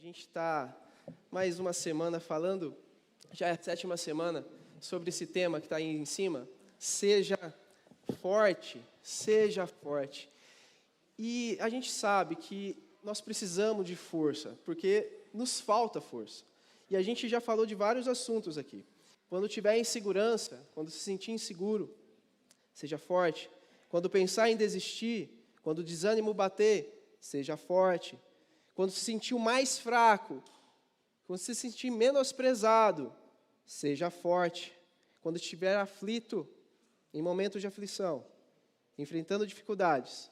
gente está mais uma semana falando, já é a 7ª semana, sobre esse tema que está aí em cima. Seja forte, seja forte. E a gente sabe que nós precisamos de força, porque nos falta força. E a gente já falou de vários assuntos aqui. Quando tiver insegurança, quando se sentir inseguro, seja forte. Quando pensar em desistir, quando o desânimo bater, seja forte. Quando se sentir o mais fraco, quando se sentir menosprezado, seja forte. Quando estiver aflito, em momentos de aflição, enfrentando dificuldades,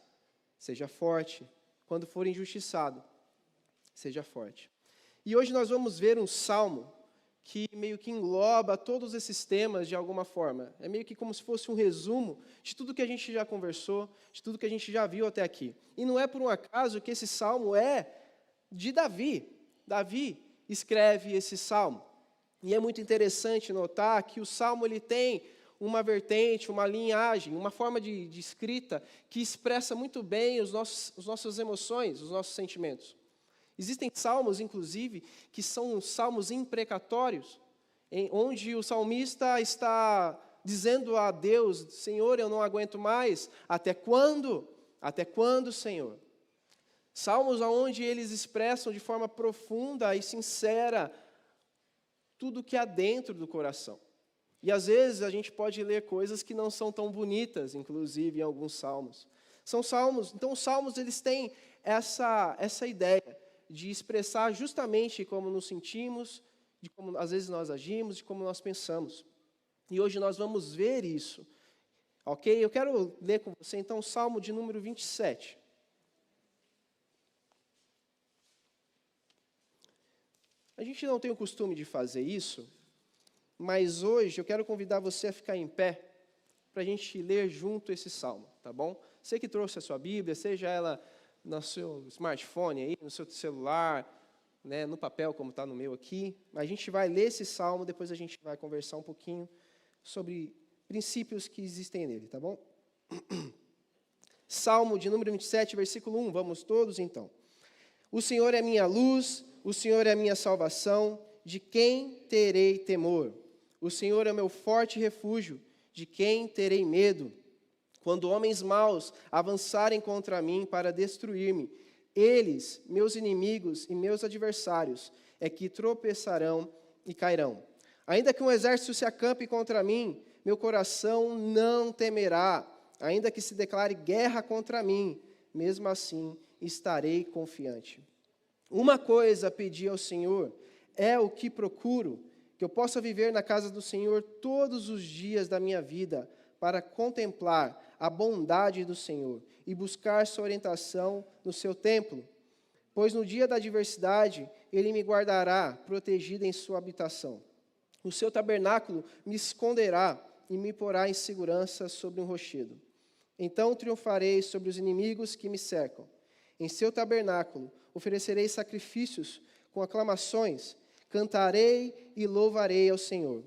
seja forte. Quando for injustiçado, seja forte. E hoje nós vamos ver um salmo que meio que engloba todos esses temas de alguma forma. É meio que como se fosse um resumo de tudo que a gente já conversou, de tudo que a gente já viu até aqui. E não é por um acaso que esse salmo é de Davi. Davi escreve esse salmo. E é muito interessante notar que o salmo ele tem uma vertente, uma linhagem, uma forma de escrita que expressa muito bem as nossas emoções, os nossos sentimentos. Existem salmos, inclusive, que são salmos imprecatórios, onde o salmista está dizendo a Deus: Senhor, eu não aguento mais. Até quando? Até quando, Senhor? Salmos onde eles expressam de forma profunda e sincera tudo que há dentro do coração. E às vezes a gente pode ler coisas que não são tão bonitas, inclusive em alguns salmos. São salmos, então os salmos eles têm essa ideia de expressar justamente como nos sentimos, de como às vezes nós agimos, de como nós pensamos. E hoje nós vamos ver isso. Ok? Eu quero ler com você então o Salmo de número 27. A gente não tem o costume de fazer isso, mas hoje eu quero convidar você a ficar em pé para a gente ler junto esse salmo, tá bom? Você que trouxe a sua Bíblia, seja ela no seu smartphone, aí, no seu celular, né, no papel, como está no meu aqui. A gente vai ler esse salmo, depois a gente vai conversar um pouquinho sobre princípios que existem nele, tá bom? Salmo de número 27, versículo 1, vamos todos então. O Senhor é minha luz, o Senhor é a minha salvação, de quem terei temor? O Senhor é meu forte refúgio, de quem terei medo? Quando homens maus avançarem contra mim para destruir-me, eles, meus inimigos e meus adversários, é que tropeçarão e cairão. Ainda que um exército se acampe contra mim, meu coração não temerá. Ainda que se declare guerra contra mim, mesmo assim estarei confiante. Uma coisa pedi ao Senhor, é o que procuro, que eu possa viver na casa do Senhor todos os dias da minha vida, para contemplar a bondade do Senhor e buscar sua orientação no seu templo. Pois no dia da adversidade, Ele me guardará, protegido em sua habitação. O seu tabernáculo me esconderá e me porá em segurança sobre um rochedo. Então triunfarei sobre os inimigos que me cercam. Em seu tabernáculo oferecerei sacrifícios com aclamações, cantarei e louvarei ao Senhor.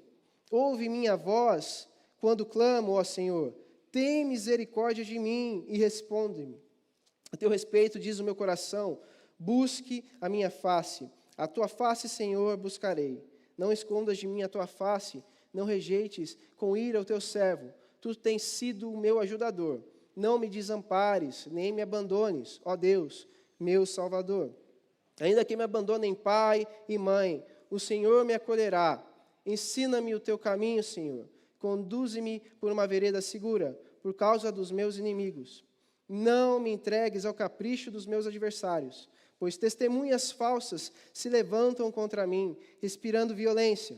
Ouve minha voz quando clamo, ó Senhor. Tem misericórdia de mim e responde-me. A teu respeito, diz o meu coração, busque a minha face. A tua face, Senhor, buscarei. Não escondas de mim a tua face, não rejeites com ira o teu servo. Tu tens sido o meu ajudador. Não me desampares, nem me abandones, ó Deus, meu Salvador. Ainda que me abandonem pai e mãe, o Senhor me acolherá. Ensina-me o teu caminho, Senhor. Conduze-me por uma vereda segura, por causa dos meus inimigos. Não me entregues ao capricho dos meus adversários, pois testemunhas falsas se levantam contra mim, respirando violência.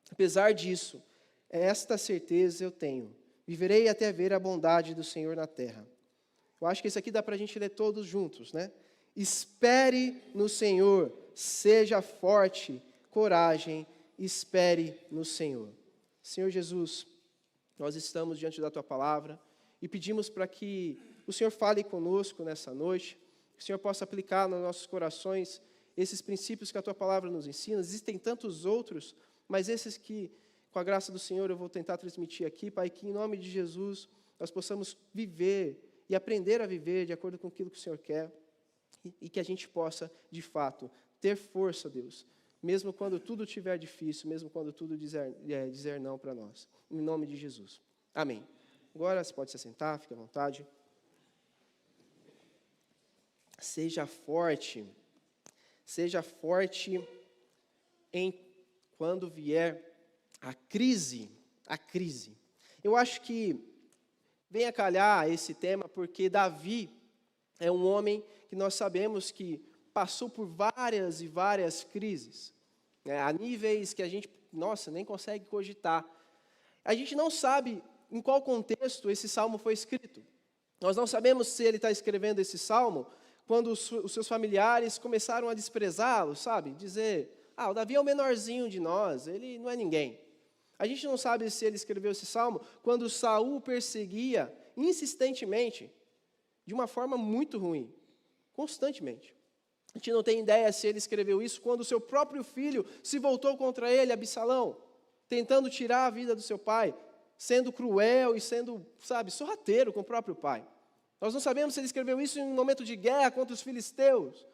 Apesar disso, esta certeza eu tenho. Viverei até ver a bondade do Senhor na terra. Eu acho que isso aqui dá para a gente ler todos juntos, né? Espere no Senhor, seja forte, coragem, espere no Senhor. Senhor Jesus, nós estamos diante da Tua palavra e pedimos para que o Senhor fale conosco nessa noite, que o Senhor possa aplicar nos nossos corações esses princípios que a Tua palavra nos ensina. Existem tantos outros, mas esses que, com a graça do Senhor, eu vou tentar transmitir aqui, Pai, que em nome de Jesus nós possamos viver e aprender a viver de acordo com aquilo que o Senhor quer e que a gente possa, de fato, ter força, Deus, mesmo quando tudo estiver difícil, mesmo quando tudo dizer não para nós. Em nome de Jesus. Amém. Agora você pode se sentar, fique à vontade. Seja forte quando vier a crise. Eu acho que vem a calhar esse tema porque Davi é um homem que nós sabemos que passou por várias e várias crises, né, a níveis que a gente, nem consegue cogitar. A gente não sabe em qual contexto esse salmo foi escrito. Nós não sabemos se ele está escrevendo esse salmo quando os seus familiares começaram a desprezá-lo, sabe? Dizer, o Davi é o menorzinho de nós, ele não é ninguém. A gente não sabe se ele escreveu esse salmo quando Saul perseguia insistentemente, de uma forma muito ruim, constantemente. A gente não tem ideia se ele escreveu isso quando o seu próprio filho se voltou contra ele, Absalão, tentando tirar a vida do seu pai, sendo cruel e sendo, sorrateiro com o próprio pai. Nós não sabemos se ele escreveu isso em um momento de guerra contra os filisteus,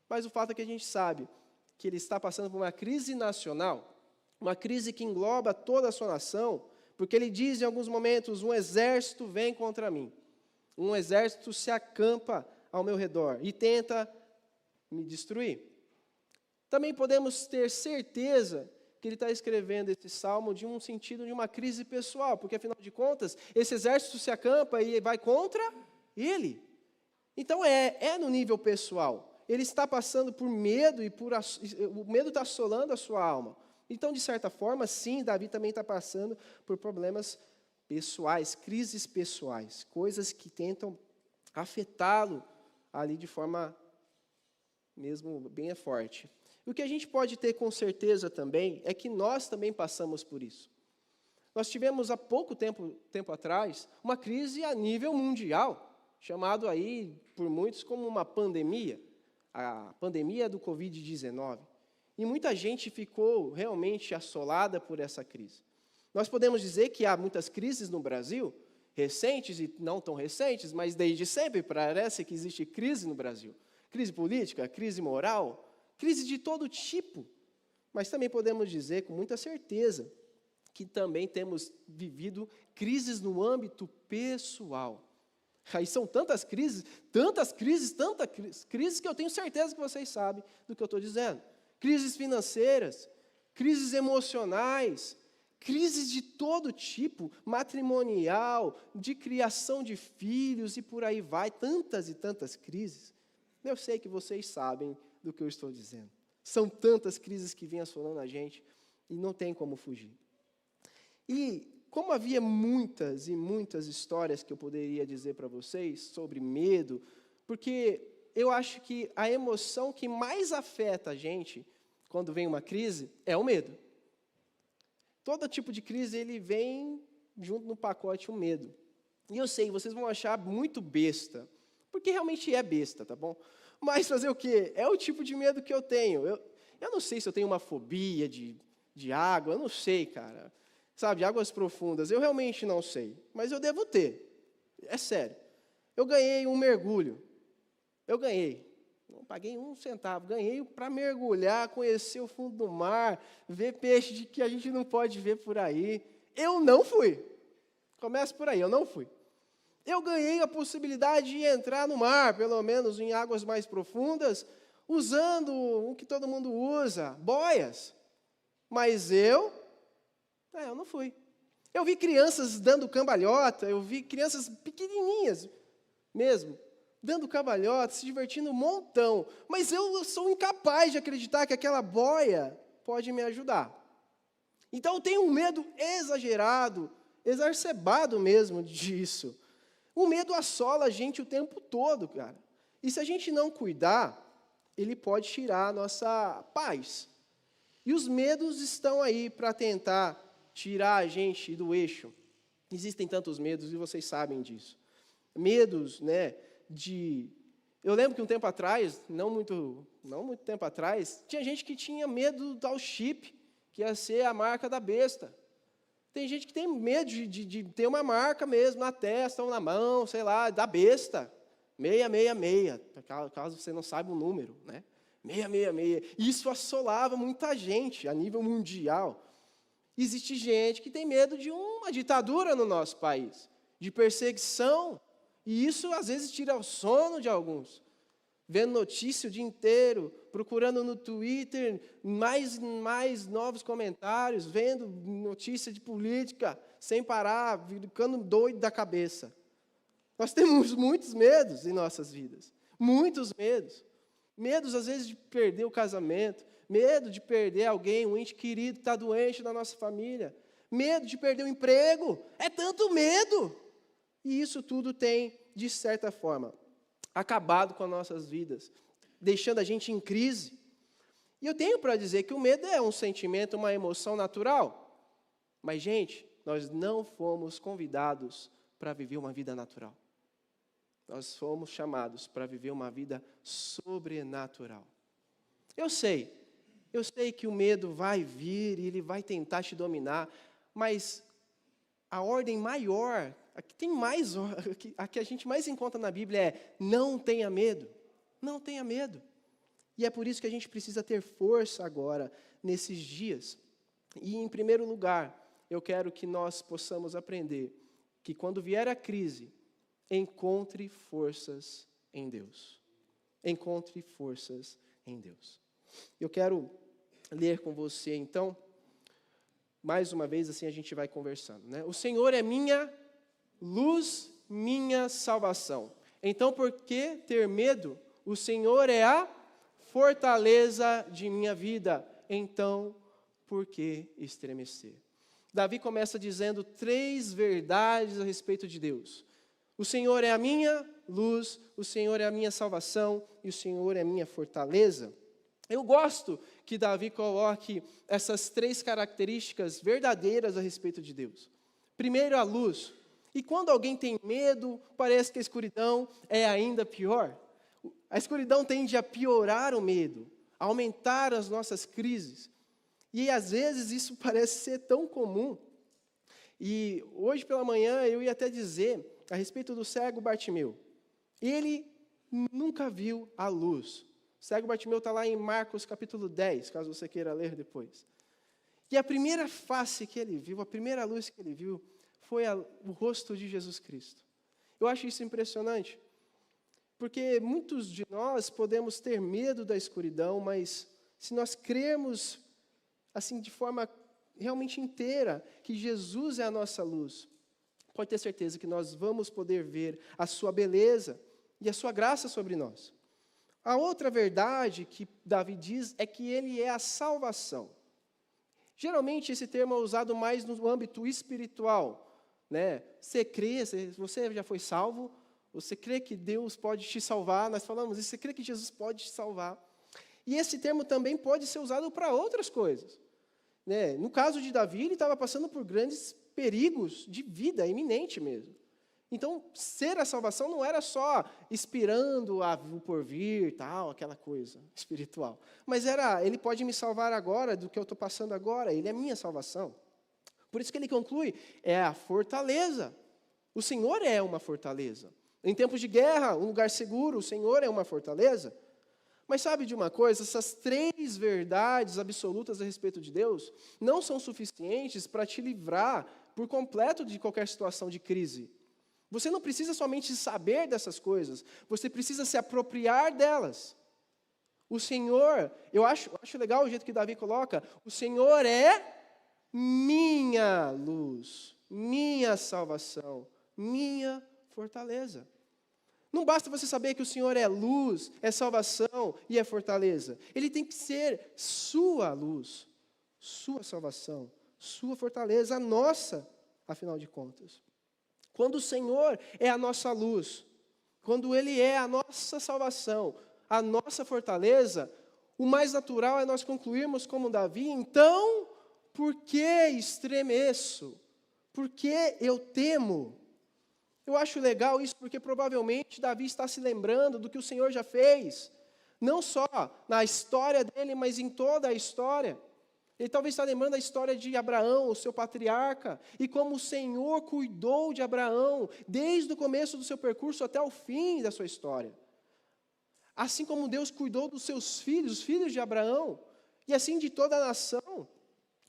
mas o fato é que a gente sabe que ele está passando por uma crise nacional, uma crise que engloba toda a sua nação, porque ele diz em alguns momentos, um exército vem contra mim, um exército se acampa ao meu redor e tenta me destruir. Também podemos ter certeza que ele está escrevendo esse salmo de um sentido de uma crise pessoal, porque afinal de contas, esse exército se acampa e vai contra ele. Então é no nível pessoal. Ele está passando por medo e o medo está assolando a sua alma. Então, de certa forma, sim, Davi também está passando por problemas pessoais, crises pessoais, coisas que tentam afetá-lo ali de forma mesmo bem forte. O que a gente pode ter com certeza também é que nós também passamos por isso. Nós tivemos há pouco tempo atrás uma crise a nível mundial, chamado aí por muitos como uma pandemia, a pandemia do Covid-19. E muita gente ficou realmente assolada por essa crise. Nós podemos dizer que há muitas crises no Brasil, recentes e não tão recentes, mas desde sempre parece que existe crise no Brasil. Crise política, crise moral, crise de todo tipo. Mas também podemos dizer com muita certeza que também temos vivido crises no âmbito pessoal. Aí são tantas crises que eu tenho certeza que vocês sabem do que eu estou dizendo. Crises financeiras, crises emocionais, crises de todo tipo, matrimonial, de criação de filhos e por aí vai, tantas e tantas crises. Eu sei que vocês sabem do que eu estou dizendo. São tantas crises que vêm assolando a gente e não tem como fugir. E como havia muitas e muitas histórias que eu poderia dizer para vocês sobre medo, porque eu acho que a emoção que mais afeta a gente quando vem uma crise é o medo. Todo tipo de crise, ele vem junto no pacote o medo. E eu sei, vocês vão achar muito besta, porque realmente é besta, tá bom? Mas fazer o quê? É o tipo de medo que eu tenho. Eu não sei se eu tenho uma fobia de água, eu não sei, cara. Sabe, águas profundas, eu realmente não sei. Mas eu devo ter. É sério. Eu ganhei um mergulho. Eu ganhei. Não paguei um centavo. Ganhei para mergulhar, conhecer o fundo do mar, ver peixe que a gente não pode ver por aí. Eu não fui. Começa por aí, eu não fui. Eu ganhei a possibilidade de entrar no mar, pelo menos em águas mais profundas, usando o que todo mundo usa, boias. Mas eu não fui. Eu vi crianças dando cambalhota, eu vi crianças pequenininhas mesmo, dando cambalhota, se divertindo um montão. Mas eu sou incapaz de acreditar que aquela boia pode me ajudar. Então eu tenho um medo exagerado, exacerbado mesmo disso. O medo assola a gente o tempo todo, cara. E se a gente não cuidar, ele pode tirar a nossa paz. E os medos estão aí para tentar tirar a gente do eixo. Existem tantos medos e vocês sabem disso. Medos, Eu lembro que um tempo atrás, não muito tempo atrás, tinha gente que tinha medo do tal chip, que ia ser a marca da besta. Tem gente que tem medo de ter uma marca mesmo na testa ou na mão, sei lá, da besta. 666, caso você não saiba o número, né? 666. Isso assolava muita gente a nível mundial. Existe gente que tem medo de uma ditadura no nosso país, de perseguição, e isso às vezes tira o sono de alguns. Vendo notícia o dia inteiro, procurando no Twitter mais novos comentários, vendo notícia de política, sem parar, ficando doido da cabeça. Nós temos muitos medos em nossas vidas, muitos medos. Medos, às vezes, de perder o casamento, medo de perder alguém, um ente querido que está doente na nossa família, medo de perder o emprego, é tanto medo. E isso tudo tem, de certa forma, acabado com as nossas vidas, deixando a gente em crise. E eu tenho para dizer que o medo é um sentimento, uma emoção natural. Mas, gente, nós não fomos convidados para viver uma vida natural. Nós fomos chamados para viver uma vida sobrenatural. Eu sei que o medo vai vir e ele vai tentar te dominar, mas a ordem maior, a que a gente mais encontra na Bíblia é: não tenha medo, não tenha medo. E é por isso que a gente precisa ter força agora, nesses dias. E, em primeiro lugar, eu quero que nós possamos aprender que quando vier a crise, encontre forças em Deus. Encontre forças em Deus. Eu quero ler com você, então, mais uma vez, assim a gente vai conversando, né? O Senhor é minha luz, minha salvação. Então, por que ter medo? O Senhor é a fortaleza de minha vida. Então, por que estremecer? Davi começa dizendo 3 verdades a respeito de Deus. O Senhor é a minha luz, o Senhor é a minha salvação e o Senhor é a minha fortaleza. Eu gosto que Davi coloque essas 3 características verdadeiras a respeito de Deus. Primeiro, a luz. E quando alguém tem medo, parece que a escuridão é ainda pior. A escuridão tende a piorar o medo, a aumentar as nossas crises. E às vezes isso parece ser tão comum. E hoje pela manhã eu ia até dizer a respeito do cego Bartimeu. Ele nunca viu a luz. O cego Bartimeu está lá em Marcos capítulo 10, caso você queira ler depois. E a primeira face que ele viu, a primeira luz que ele viu, foi o rosto de Jesus Cristo. Eu acho isso impressionante, porque muitos de nós podemos ter medo da escuridão, mas se nós crermos assim de forma realmente inteira que Jesus é a nossa luz, pode ter certeza que nós vamos poder ver a sua beleza e a sua graça sobre nós. A outra verdade que Davi diz é que ele é a salvação. Geralmente esse termo é usado mais no âmbito espiritual, né? Você crê, você já foi salvo, você crê que Deus pode te salvar, nós falamos isso, você crê que Jesus pode te salvar. E esse termo também pode ser usado para outras coisas, né? No caso de Davi, ele estava passando por grandes perigos de vida, iminente mesmo. Então, ser a salvação não era só esperando o porvir, tal, aquela coisa espiritual. Mas ele pode me salvar agora do que eu estou passando agora, ele é minha salvação. Por isso que ele conclui, é a fortaleza. O Senhor é uma fortaleza. Em tempos de guerra, um lugar seguro, o Senhor é uma fortaleza. Mas sabe de uma coisa? Essas 3 verdades absolutas a respeito de Deus não são suficientes para te livrar por completo de qualquer situação de crise. Você não precisa somente saber dessas coisas, você precisa se apropriar delas. O Senhor, eu acho legal o jeito que Davi coloca, o Senhor é minha luz, minha salvação, minha fortaleza. Não basta você saber que o Senhor é luz, é salvação e é fortaleza. Ele tem que ser sua luz, sua salvação, sua fortaleza, a nossa, afinal de contas. Quando o Senhor é a nossa luz, quando Ele é a nossa salvação, a nossa fortaleza, o mais natural é nós concluirmos como Davi, então, por que estremeço? Por que eu temo? Eu acho legal isso porque provavelmente Davi está se lembrando do que o Senhor já fez, não só na história dele, mas em toda a história. Ele talvez está lembrando da história de Abraão, o seu patriarca, e como o Senhor cuidou de Abraão, desde o começo do seu percurso até o fim da sua história. Assim como Deus cuidou dos seus filhos, os filhos de Abraão, e assim de toda a nação,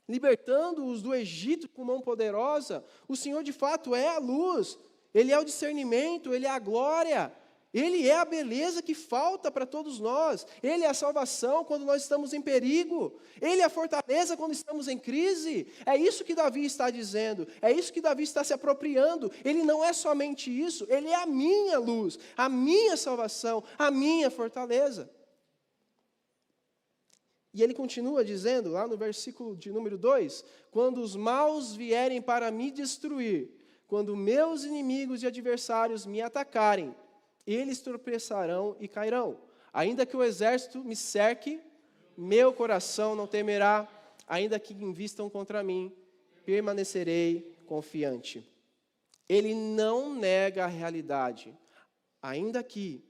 libertando-os do Egito com mão poderosa, o Senhor de fato é a luz, Ele é o discernimento, Ele é a glória, Ele é a beleza que falta para todos nós, Ele é a salvação quando nós estamos em perigo, Ele é a fortaleza quando estamos em crise. É isso que Davi está dizendo, é isso que Davi está se apropriando. Ele não é somente isso, Ele é a minha luz, a minha salvação, a minha fortaleza. E ele continua dizendo, lá no versículo de número 2, quando os maus vierem para me destruir, quando meus inimigos e adversários me atacarem, eles tropeçarão e cairão. Ainda que o exército me cerque, meu coração não temerá, ainda que invistam contra mim, permanecerei confiante. Ele não nega a realidade, ainda que.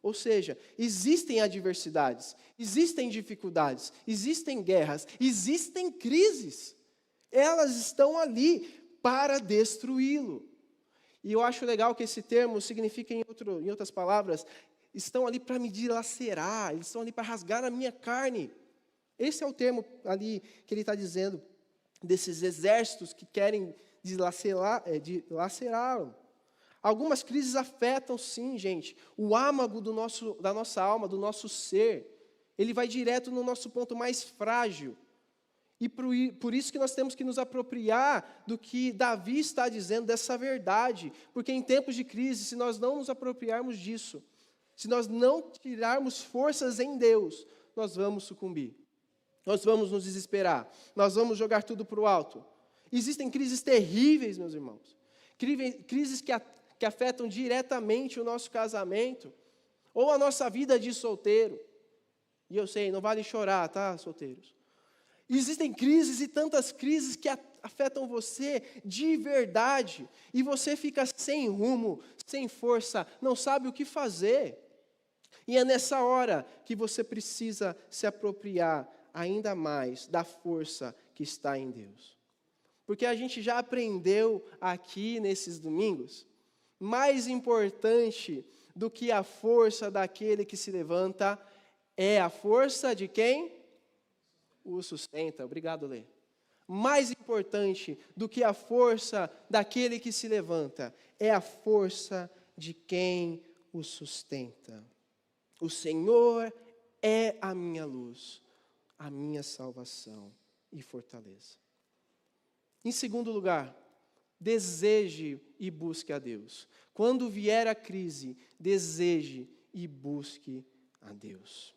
Ou seja, existem adversidades, existem dificuldades, existem guerras, existem crises. Elas estão ali para destruí-lo. E eu acho legal que esse termo significa, em outras palavras, estão ali para me dilacerar, eles estão ali para rasgar a minha carne. Esse é o termo ali que ele está dizendo, desses exércitos que querem dilacerá-lo. Algumas crises afetam, sim, gente, o âmago da nossa alma, do nosso ser. Ele vai direto no nosso ponto mais frágil. E por isso que nós temos que nos apropriar do que Davi está dizendo, dessa verdade. Porque em tempos de crise, se nós não nos apropriarmos disso, se nós não tirarmos forças em Deus, nós vamos sucumbir. Nós vamos nos desesperar. Nós vamos jogar tudo para o alto. Existem crises terríveis, meus irmãos. Crises que afetam diretamente o nosso casamento, ou a nossa vida de solteiro. E eu sei, não vale chorar, tá, solteiros? Existem crises e tantas crises que afetam você de verdade, e você fica sem rumo, sem força, não sabe o que fazer. E é nessa hora que você precisa se apropriar ainda mais da força que está em Deus. Porque a gente já aprendeu aqui nesses domingos, mais importante do que a força daquele que se levanta é a força de quem o sustenta. Obrigado, Lê. Mais importante do que a força daquele que se levanta é a força de quem o sustenta. O Senhor é a minha luz, a minha salvação e fortaleza. Em segundo lugar, deseje e busque a Deus. Quando vier a crise, deseje e busque a Deus.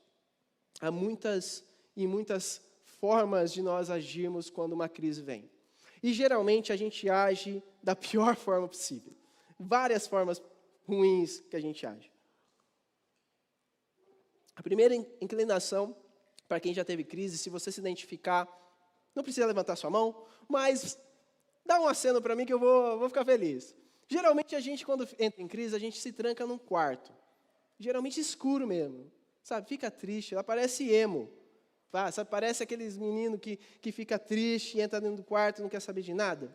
Há muitas formas de nós agirmos quando uma crise vem. E geralmente a gente age da pior forma possível. Várias formas ruins que a gente age. A primeira inclinação, para quem já teve crise, se você se identificar, não precisa levantar sua mão, mas dá um aceno para mim que eu vou ficar feliz. Geralmente a gente, quando entra em crise, a gente se tranca num quarto. Geralmente escuro mesmo. Sabe, fica triste, ela parece emo. Sabe, parece aqueles meninos que fica triste e entra dentro do quarto e não quer saber de nada.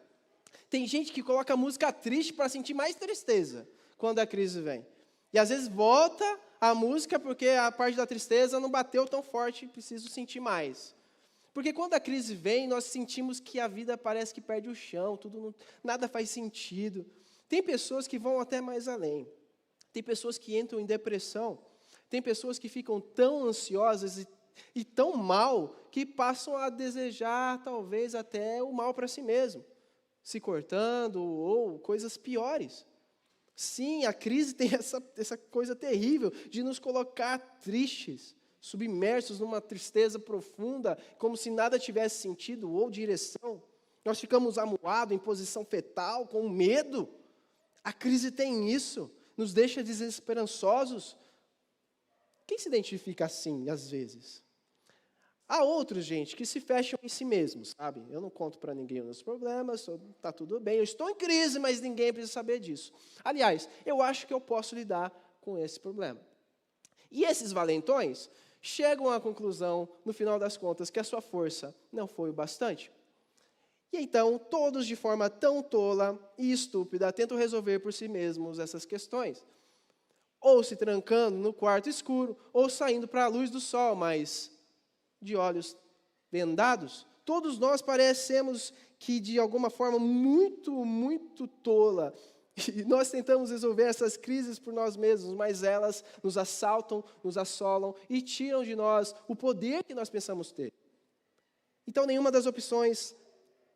Tem gente que coloca música triste para sentir mais tristeza quando a crise vem. E às vezes volta a música porque a parte da tristeza não bateu tão forte e preciso sentir mais. Porque quando a crise vem, nós sentimos que a vida parece que perde o chão, nada faz sentido. Tem pessoas que vão até mais além. Tem pessoas que entram em depressão. Tem pessoas que ficam tão ansiosas e tão mal que passam a desejar talvez até o mal para si mesmo, se cortando ou coisas piores. Sim, a crise tem essa coisa terrível de nos colocar tristes, submersos numa tristeza profunda, como se nada tivesse sentido ou direção. Nós ficamos amuados em posição fetal, com medo. A crise tem isso, nos deixa desesperançosos. Quem se identifica assim, às vezes? Há outros, gente, que se fecham em si mesmos, sabe? Eu não conto para ninguém os meus problemas, está tudo bem, eu estou em crise, mas ninguém precisa saber disso. Aliás, eu acho que eu posso lidar com esse problema. E esses valentões chegam à conclusão, no final das contas, que a sua força não foi o bastante. E então, todos de forma tão tola e estúpida tentam resolver por si mesmos essas questões. ou se trancando no quarto escuro, ou saindo para a luz do sol, mas de olhos vendados, todos nós parecemos que de alguma forma muito tola, e nós tentamos resolver essas crises por nós mesmos, mas elas nos assaltam, nos assolam e tiram de nós o poder que nós pensamos ter. Então, nenhuma das opções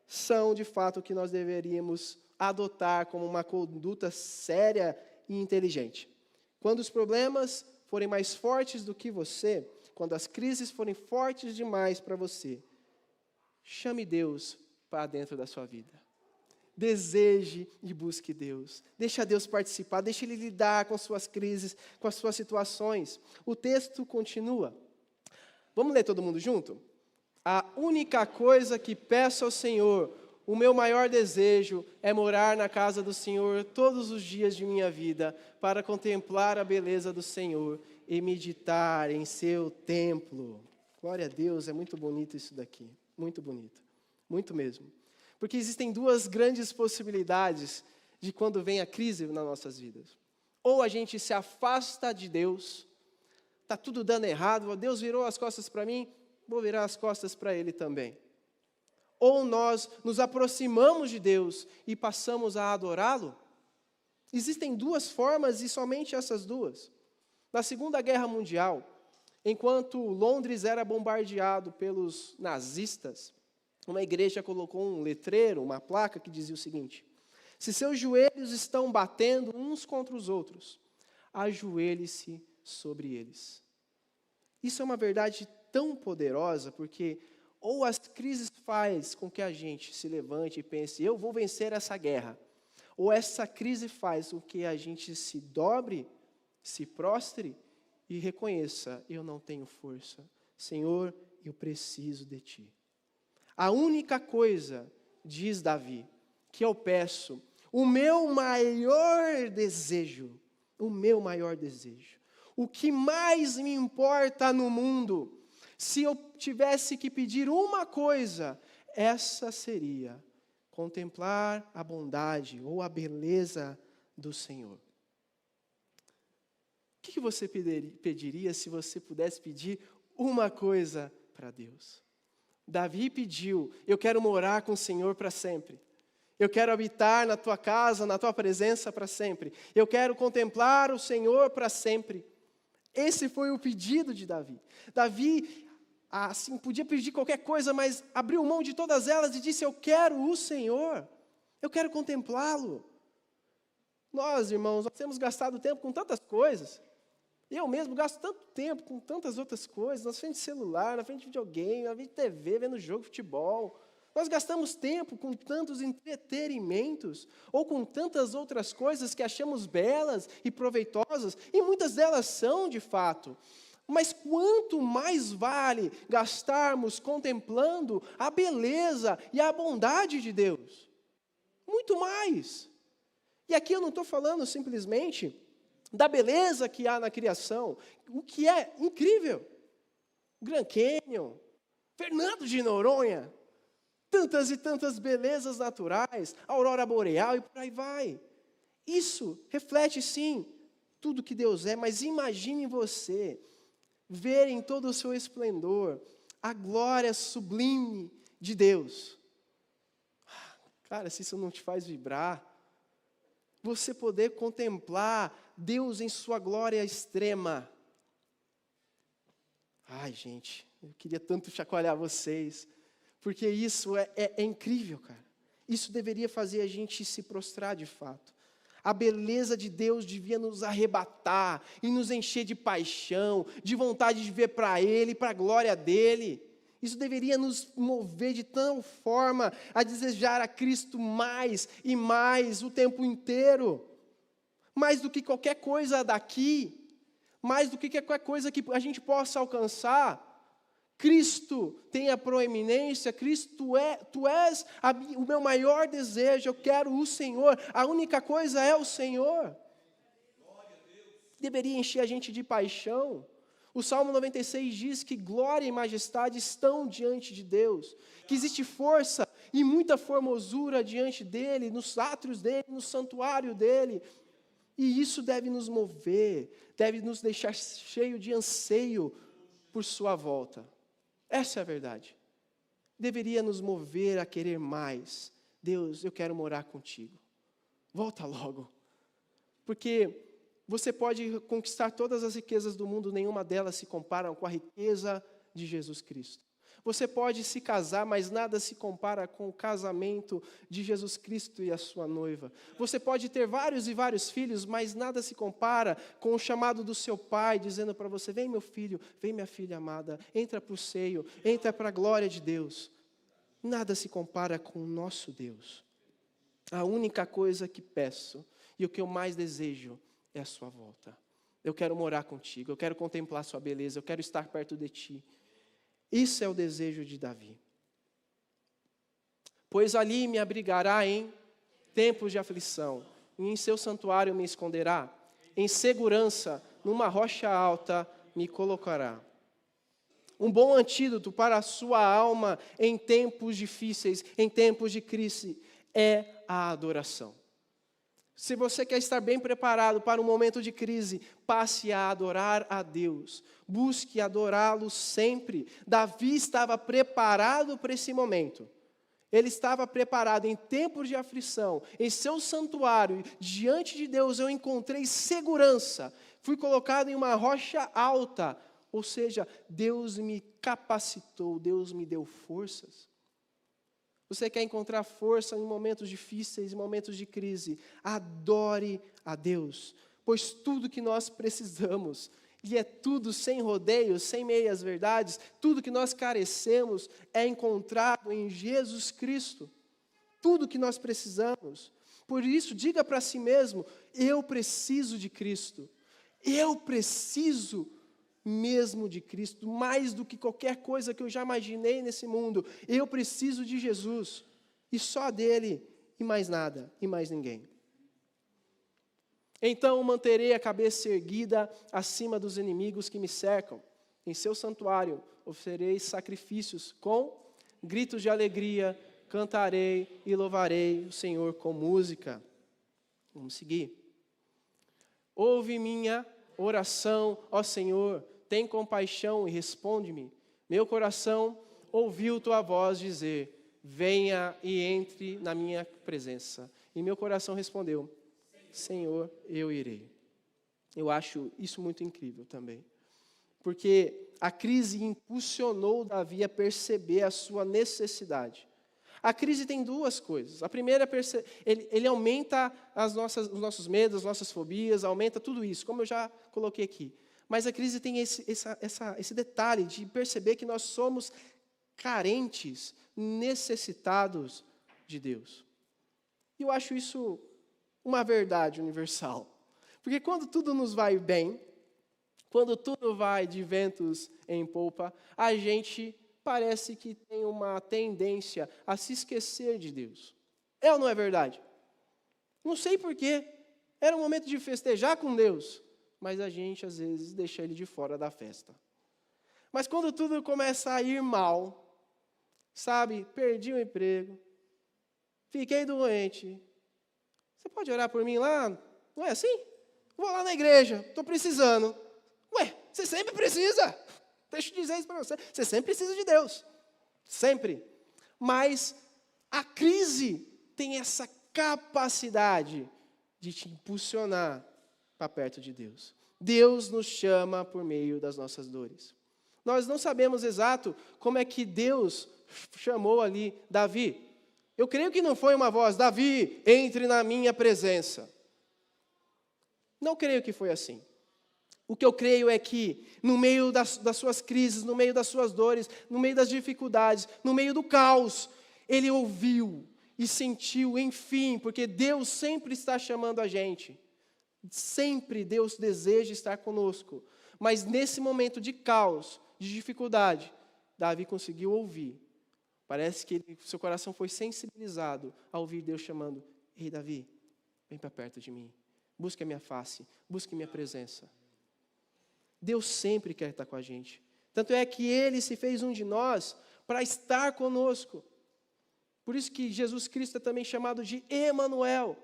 são, de fato, o que nós deveríamos adotar como uma conduta séria e inteligente. Quando os problemas forem mais fortes do que você, quando as crises forem fortes demais para você, chame Deus para dentro da sua vida. Deseje e busque Deus. Deixa Deus participar, deixe Ele lidar com suas crises, com as suas situações. O texto continua. Vamos ler todo mundo junto? A única coisa que peço ao Senhor, o meu maior desejo, é morar na casa do Senhor todos os dias de minha vida, para contemplar a beleza do Senhor e meditar em seu templo. Glória a Deus, é muito bonito isso daqui. Muito bonito. Muito mesmo. Porque existem duas grandes possibilidades de quando vem a crise nas nossas vidas. Ou a gente se afasta de Deus, está tudo dando errado, Deus virou as costas para mim, vou virar as costas para Ele também. Ou nós nos aproximamos de Deus e passamos a adorá-lo. Existem duas formas e somente essas duas. Na Segunda Guerra Mundial, enquanto Londres era bombardeado pelos nazistas, uma igreja colocou um letreiro, uma placa que dizia o seguinte: se seus joelhos estão batendo uns contra os outros, ajoelhe-se sobre eles. Isso é uma verdade tão poderosa, porque ou as crises faz com que a gente se levante e pense, eu vou vencer essa guerra, ou essa crise faz com que a gente se dobre, se prostre e reconheça, eu não tenho força. Senhor, eu preciso de Ti. A única coisa, diz Davi, que eu peço, o meu maior desejo, o que mais me importa no mundo, se eu tivesse que pedir uma coisa, essa seria contemplar a bondade ou a beleza do Senhor. O que você pediria se você pudesse pedir uma coisa para Deus? Davi pediu, eu quero morar com o Senhor para sempre. Eu quero habitar na tua casa, na tua presença para sempre. Eu quero contemplar o Senhor para sempre. Esse foi o pedido de Davi. Davi, assim, podia pedir qualquer coisa, mas abriu mão de todas elas e disse, eu quero o Senhor. Eu quero contemplá-lo. Nós, irmãos, nós temos gastado tempo com tantas coisas. Eu mesmo gasto tanto tempo com tantas outras coisas, na frente de celular, na frente de videogame, na frente de TV, vendo jogo de futebol. Nós gastamos tempo com tantos entretenimentos, ou com tantas outras coisas que achamos belas e proveitosas, e muitas delas são, de fato. Mas quanto mais vale gastarmos contemplando a beleza e a bondade de Deus? Muito mais. E aqui eu não estou falando simplesmente da beleza que há na criação, o que é incrível. Grand Canyon, Fernando de Noronha, tantas e tantas belezas naturais, aurora boreal e por aí vai. Isso reflete, sim, tudo que Deus é, mas imagine você ver em todo o seu esplendor a glória sublime de Deus. Cara, se isso não te faz vibrar, você poder contemplar Deus em sua glória extrema. Ai, gente, eu queria tanto chacoalhar vocês, porque isso é incrível, cara. Isso deveria fazer a gente se prostrar de fato. A beleza de Deus devia nos arrebatar e nos encher de paixão, de vontade de ver para Ele, para a glória dEle. Isso deveria nos mover de tal forma a desejar a Cristo mais e mais o tempo inteiro. Mais do que qualquer coisa daqui, mais do que qualquer coisa que a gente possa alcançar. Cristo tem a proeminência, Cristo tu és o meu maior desejo, eu quero o Senhor, a única coisa é o Senhor. Deveria encher a gente de paixão. O Salmo 96 diz que glória e majestade estão diante de Deus, que existe força e muita formosura diante dEle, nos átrios dEle, no santuário dEle. E isso deve nos mover, deve nos deixar cheio de anseio por sua volta. Essa é a verdade. Deveria nos mover a querer mais. Deus, eu quero morar contigo. Volta logo. Porque você pode conquistar todas as riquezas do mundo, nenhuma delas se compara com a riqueza de Jesus Cristo. Você pode se casar, mas nada se compara com o casamento de Jesus Cristo e a sua noiva. Você pode ter vários e vários filhos, mas nada se compara com o chamado do seu pai, dizendo para você, vem meu filho, vem minha filha amada, entra para o seio, entra para a glória de Deus. Nada se compara com o nosso Deus. A única coisa que peço, e o que eu mais desejo, é a sua volta. Eu quero morar contigo, eu quero contemplar sua beleza, eu quero estar perto de ti. Isso é o desejo de Davi. Pois ali me abrigará em tempos de aflição, e em seu santuário me esconderá, em segurança, numa rocha alta me colocará. Um bom antídoto para a sua alma em tempos difíceis, em tempos de crise, é a adoração. Se você quer estar bem preparado para um momento de crise, passe a adorar a Deus. Busque adorá-lo sempre. Davi estava preparado para esse momento. Ele estava preparado em tempos de aflição, em seu santuário, diante de Deus eu encontrei segurança. Fui colocado em uma rocha alta, ou seja, Deus me capacitou, Deus me deu forças. Você quer encontrar força em momentos difíceis, em momentos de crise? Adore a Deus, pois tudo que nós precisamos, e é tudo sem rodeios, sem meias verdades, tudo que nós carecemos é encontrado em Jesus Cristo. Tudo que nós precisamos. Por isso, diga para si mesmo, eu preciso de Cristo. Eu preciso mesmo de Cristo, mais do que qualquer coisa que eu já imaginei nesse mundo. Eu preciso de Jesus, e só dele, e mais nada, e mais ninguém. Então manterei a cabeça erguida acima dos inimigos que me cercam. Em seu santuário oferecerei sacrifícios com gritos de alegria, cantarei e louvarei o Senhor com música. Vamos seguir. Ouve minha oração, ó Senhor, tem compaixão e responde-me. Meu coração ouviu tua voz dizer, venha e entre na minha presença. E meu coração respondeu, Senhor, eu irei. Eu acho isso muito incrível também. Porque a crise impulsionou Davi a perceber a sua necessidade. A crise tem duas coisas. A primeira, ele aumenta os nossos medos, as nossas fobias, aumenta tudo isso, como eu já coloquei aqui. Mas a crise tem esse detalhe de perceber que nós somos carentes, necessitados de Deus. E eu acho isso uma verdade universal. Porque quando tudo nos vai bem, quando tudo vai de ventos em popa, a gente parece que tem uma tendência a se esquecer de Deus. É ou não é verdade? Não sei porquê. Era um momento de festejar com Deus, mas a gente, às vezes, deixa ele de fora da festa. Mas quando tudo começa a ir mal, sabe, perdi o emprego, fiquei doente, você pode orar por mim lá? Não é assim? Vou lá na igreja, estou precisando. Ué, você sempre precisa. Deixa eu dizer isso para você. Você sempre precisa de Deus. Sempre. Mas a crise tem essa capacidade de te impulsionar para perto de Deus. Deus nos chama por meio das nossas dores. Nós não sabemos exato como é que Deus chamou ali Davi. Eu creio que não foi uma voz, Davi, entre na minha presença. Não creio que foi assim. O que eu creio é que, no meio das suas crises, no meio das suas dores, no meio das dificuldades, no meio do caos, ele ouviu e sentiu, enfim, porque Deus sempre está chamando a gente. Sempre Deus deseja estar conosco. Mas nesse momento de caos, de dificuldade, Davi conseguiu ouvir. Parece que seu coração foi sensibilizado a ouvir Deus chamando, ei Davi, vem para perto de mim. Busque a minha face, busque minha presença. Deus sempre quer estar com a gente. Tanto é que Ele se fez um de nós para estar conosco. Por isso que Jesus Cristo é também chamado de Emanuel.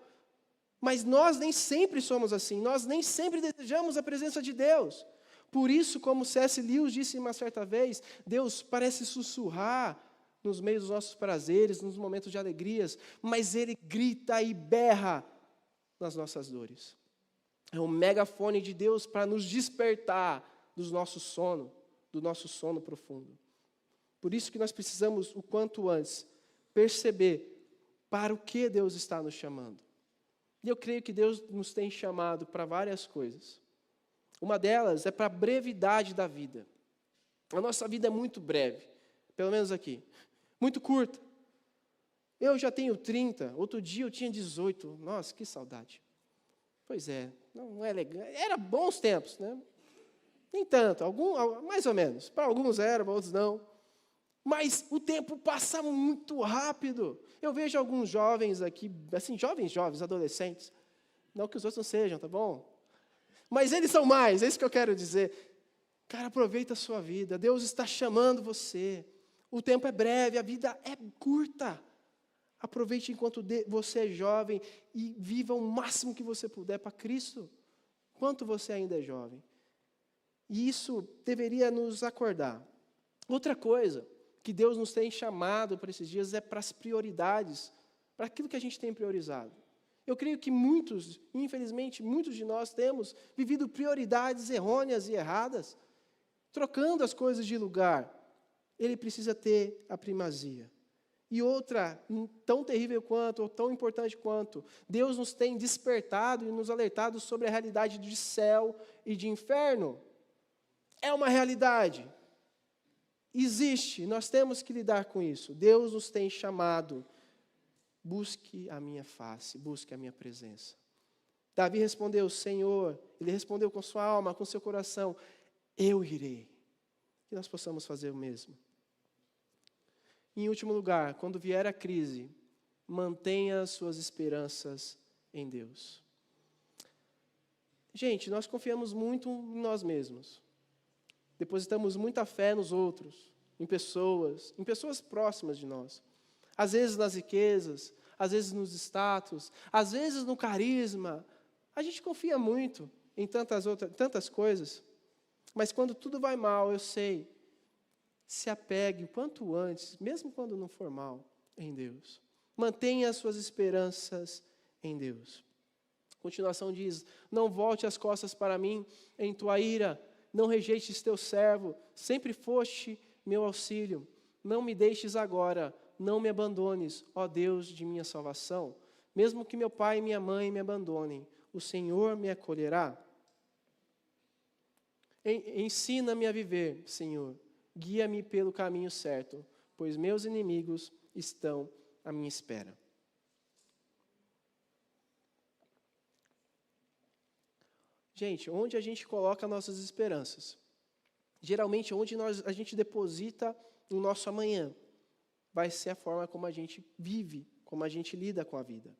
Mas nós nem sempre somos assim, nós nem sempre desejamos a presença de Deus. Por isso, como C.S. Lewis disse uma certa vez, Deus parece sussurrar nos meios dos nossos prazeres, nos momentos de alegrias, mas Ele grita e berra nas nossas dores. É um megafone de Deus para nos despertar do nosso sono profundo. Por isso que nós precisamos, o quanto antes, perceber para o que Deus está nos chamando. E eu creio que Deus nos tem chamado para várias coisas. Uma delas é para a brevidade da vida. A nossa vida é muito breve, pelo menos aqui. Muito curta. Eu já tenho 30, outro dia eu tinha 18. Nossa, que saudade. Pois é, não é legal. Era bons tempos, né? Nem tanto, mais ou menos. Para alguns era, para outros não. Mas o tempo passa muito rápido. Eu vejo alguns jovens aqui, assim, jovens, adolescentes. Não que os outros não sejam, tá bom? Mas eles são mais, é isso que eu quero dizer. Cara, aproveita a sua vida. Deus está chamando você. O tempo é breve, a vida é curta. Aproveite enquanto você é jovem e viva o máximo que você puder para Cristo. Enquanto você ainda é jovem. E isso deveria nos acordar. Outra coisa que Deus nos tem chamado para esses dias é para as prioridades, para aquilo que a gente tem priorizado. Eu creio que infelizmente, muitos de nós temos vivido prioridades errôneas e erradas, trocando as coisas de lugar. Ele precisa ter a primazia. E outra, tão terrível quanto, ou tão importante quanto, Deus nos tem despertado e nos alertado sobre a realidade de céu e de inferno. É uma realidade. Existe, nós temos que lidar com isso. Deus nos tem chamado. Busque a minha face, busque a minha presença. Davi respondeu, Senhor, ele respondeu com sua alma, com seu coração, eu irei. Que nós possamos fazer o mesmo. Em último lugar, quando vier a crise, mantenha suas esperanças em Deus. Gente, nós confiamos muito em nós mesmos. Depositamos muita fé nos outros, em pessoas próximas de nós. Às vezes nas riquezas, às vezes nos status, às vezes no carisma. A gente confia muito em tantas coisas. Mas quando tudo vai mal, eu sei, se apegue o quanto antes, mesmo quando não for mal, em Deus. Mantenha as suas esperanças em Deus. A continuação diz, não volte as costas para mim em tua ira, não rejeites teu servo, sempre foste meu auxílio. Não me deixes agora, não me abandones, ó Deus de minha salvação. Mesmo que meu pai e minha mãe me abandonem, o Senhor me acolherá. Ensina-me a viver, Senhor, guia-me pelo caminho certo, pois meus inimigos estão à minha espera. Gente, onde a gente coloca nossas esperanças? Geralmente, onde a gente deposita o nosso amanhã, vai ser a forma como a gente vive, como a gente lida com a vida.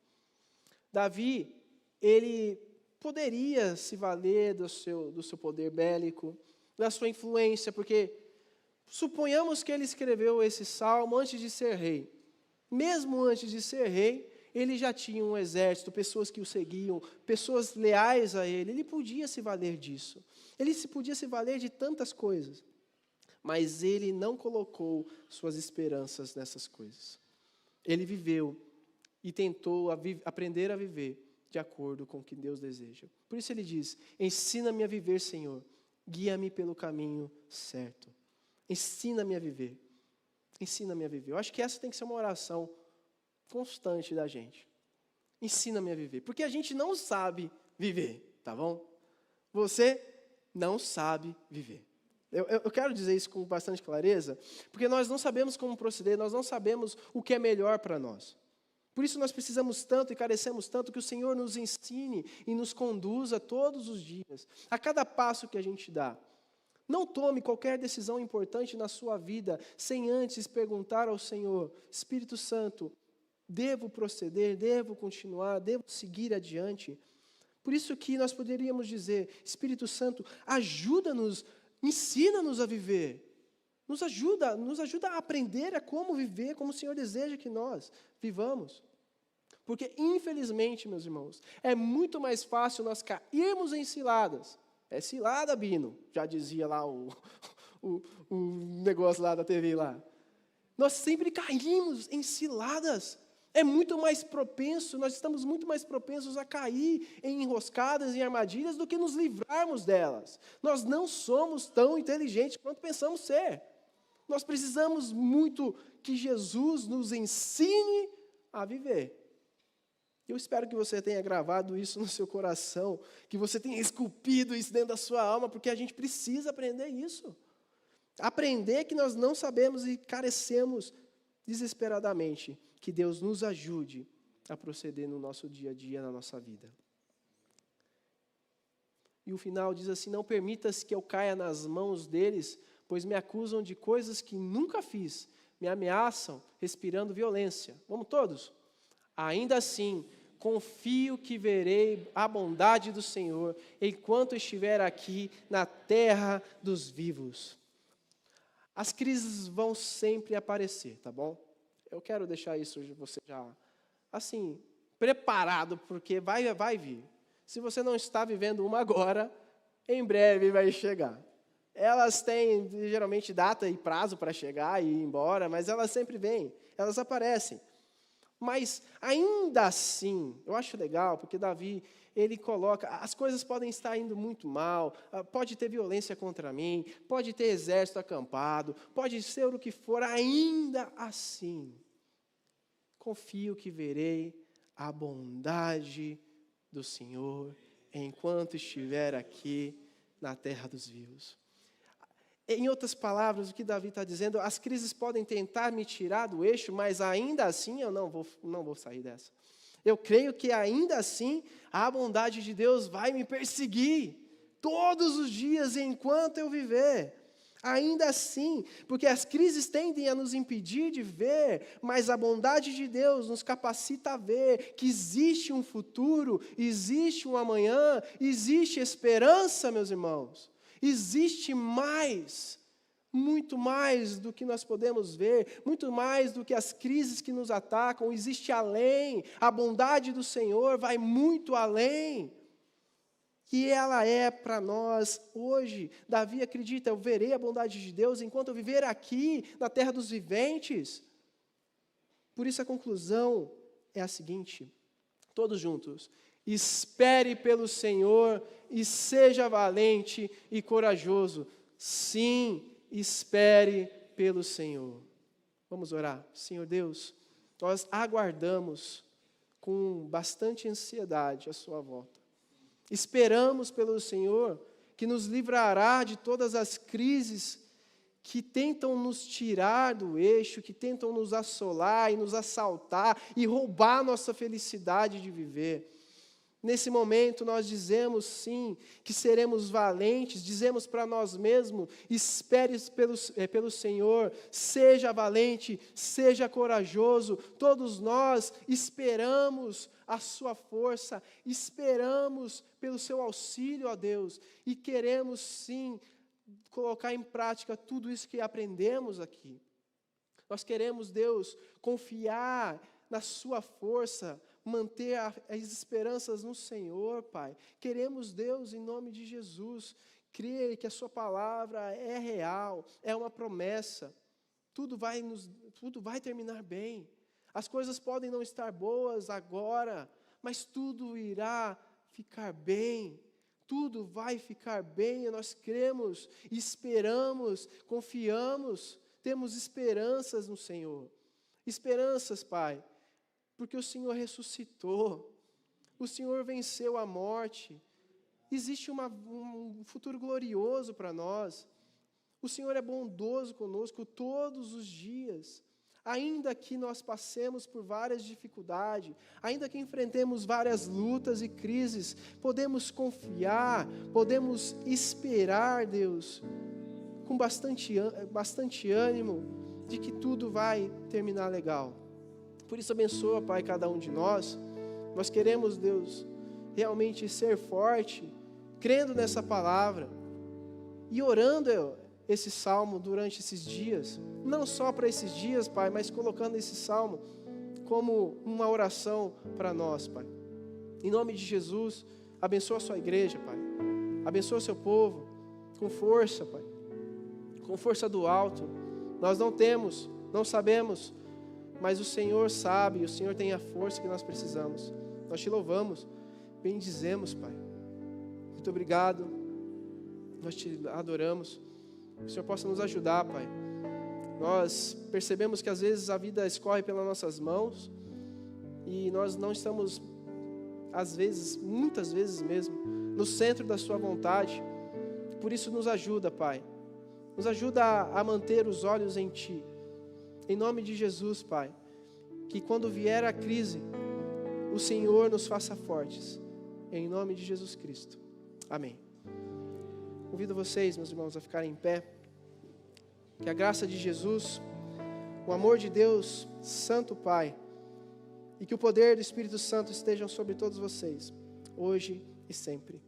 Davi, ele poderia se valer do seu poder bélico, da sua influência, porque suponhamos que ele escreveu esse salmo antes de ser rei. Mesmo antes de ser rei, ele já tinha um exército, pessoas que o seguiam, pessoas leais a ele. Ele podia se valer disso. Ele podia se valer de tantas coisas. Mas ele não colocou suas esperanças nessas coisas. Ele viveu e tentou aprender a viver de acordo com o que Deus deseja. Por isso ele diz, ensina-me a viver, Senhor. Guia-me pelo caminho certo. Ensina-me a viver. Ensina-me a viver. Eu acho que essa tem que ser uma oração constante da gente. Ensina-me a viver. Porque a gente não sabe viver, tá bom? Você não sabe viver. Eu quero dizer isso com bastante clareza, porque nós não sabemos como proceder, nós não sabemos o que é melhor para nós. Por isso nós precisamos tanto e carecemos tanto que o Senhor nos ensine e nos conduza todos os dias, a cada passo que a gente dá. Não tome qualquer decisão importante na sua vida sem antes perguntar ao Senhor, Espírito Santo, devo proceder, devo continuar, devo seguir adiante? Por isso que nós poderíamos dizer, Espírito Santo, ajuda-nos, ensina-nos a viver. Nos ajuda a aprender a como viver, como o Senhor deseja que nós vivamos. Porque, infelizmente, meus irmãos, é muito mais fácil nós cairmos em ciladas. É cilada, Bino, já dizia lá o negócio lá da TV lá. Nós sempre caímos em ciladas. É muito mais propenso, nós estamos muito mais propensos a cair em enroscadas, em armadilhas, do que nos livrarmos delas. Nós não somos tão inteligentes quanto pensamos ser. Nós precisamos muito que Jesus nos ensine a viver. Eu espero que você tenha gravado isso no seu coração, que você tenha esculpido isso dentro da sua alma, porque a gente precisa aprender isso. Aprender que nós não sabemos e carecemos desesperadamente. Que Deus nos ajude a proceder no nosso dia a dia, na nossa vida. E o final diz assim: não permitas que eu caia nas mãos deles, pois me acusam de coisas que nunca fiz, me ameaçam, respirando violência. Vamos todos? Ainda assim, confio que verei a bondade do Senhor, enquanto estiver aqui na terra dos vivos. As crises vão sempre aparecer, tá bom? Eu quero deixar isso você já, assim, preparado, porque vai vir. Se você não está vivendo uma agora, em breve vai chegar. Elas têm, geralmente, data e prazo para chegar e ir embora, mas elas sempre vêm, elas aparecem. Mas, ainda assim, eu acho legal, porque Davi, ele coloca, as coisas podem estar indo muito mal, pode ter violência contra mim, pode ter exército acampado, pode ser o que for, ainda assim, confio que verei a bondade do Senhor enquanto estiver aqui na terra dos vivos. Em outras palavras, o que Davi está dizendo, as crises podem tentar me tirar do eixo, mas ainda assim eu não vou sair dessa. Eu creio que ainda assim a bondade de Deus vai me perseguir todos os dias enquanto eu viver. Ainda assim, porque as crises tendem a nos impedir de ver, mas a bondade de Deus nos capacita a ver que existe um futuro, existe um amanhã, existe esperança, meus irmãos. Existe mais, muito mais do que nós podemos ver, muito mais do que as crises que nos atacam, existe além. A bondade do Senhor vai muito além. E ela é para nós hoje. Davi acredita, eu verei a bondade de Deus enquanto eu viver aqui, na terra dos viventes. Por isso a conclusão é a seguinte, todos juntos: espere pelo Senhor e seja valente e corajoso. Sim, espere pelo Senhor. Vamos orar. Senhor Deus, nós aguardamos com bastante ansiedade a sua volta. Esperamos pelo Senhor, que nos livrará de todas as crises que tentam nos tirar do eixo, que tentam nos assolar e nos assaltar e roubar nossa felicidade de viver. Nesse momento nós dizemos sim, que seremos valentes, dizemos para nós mesmos, espere pelo Senhor, seja valente, seja corajoso. Todos nós esperamos a sua força, esperamos pelo seu auxílio, ó Deus, e queremos sim colocar em prática tudo isso que aprendemos aqui. Nós queremos, Deus, confiar na sua força, manter as esperanças no Senhor, Pai. Queremos, Deus, em nome de Jesus, crer que a sua palavra é real, é uma promessa. Tudo vai terminar bem. As coisas podem não estar boas agora, mas tudo irá ficar bem. Tudo vai ficar bem, e nós cremos, esperamos, confiamos, temos esperanças no Senhor. Esperanças, Pai, porque o Senhor ressuscitou, o Senhor venceu a morte, existe um futuro glorioso para nós, o Senhor é bondoso conosco todos os dias, ainda que nós passemos por várias dificuldades, ainda que enfrentemos várias lutas e crises, podemos confiar, podemos esperar, Deus, com bastante ânimo, de que tudo vai terminar legal. Por isso abençoa, Pai, cada um de nós. Nós queremos, Deus, realmente ser forte, crendo nessa palavra e orando esse salmo durante esses dias. Não só para esses dias, Pai, mas colocando esse salmo como uma oração para nós, Pai. Em nome de Jesus, abençoa a sua igreja, Pai. Abençoa o seu povo com força, Pai. Com força do alto. Nós não temos, não sabemos, mas o Senhor sabe, o Senhor tem a força que nós precisamos. Nós te louvamos, bendizemos, Pai. Muito obrigado. Nós te adoramos. Que o Senhor possa nos ajudar, Pai. Nós percebemos que às vezes a vida escorre pelas nossas mãos e nós não estamos, às vezes, muitas vezes mesmo, no centro da sua vontade. Por isso nos ajuda, Pai. Nos ajuda a manter os olhos em Ti. Em nome de Jesus, Pai. Que quando vier a crise, o Senhor nos faça fortes. Em nome de Jesus Cristo. Amém. Convido vocês, meus irmãos, a ficarem em pé. Que a graça de Jesus, o amor de Deus, Santo Pai, e que o poder do Espírito Santo estejam sobre todos vocês, hoje e sempre.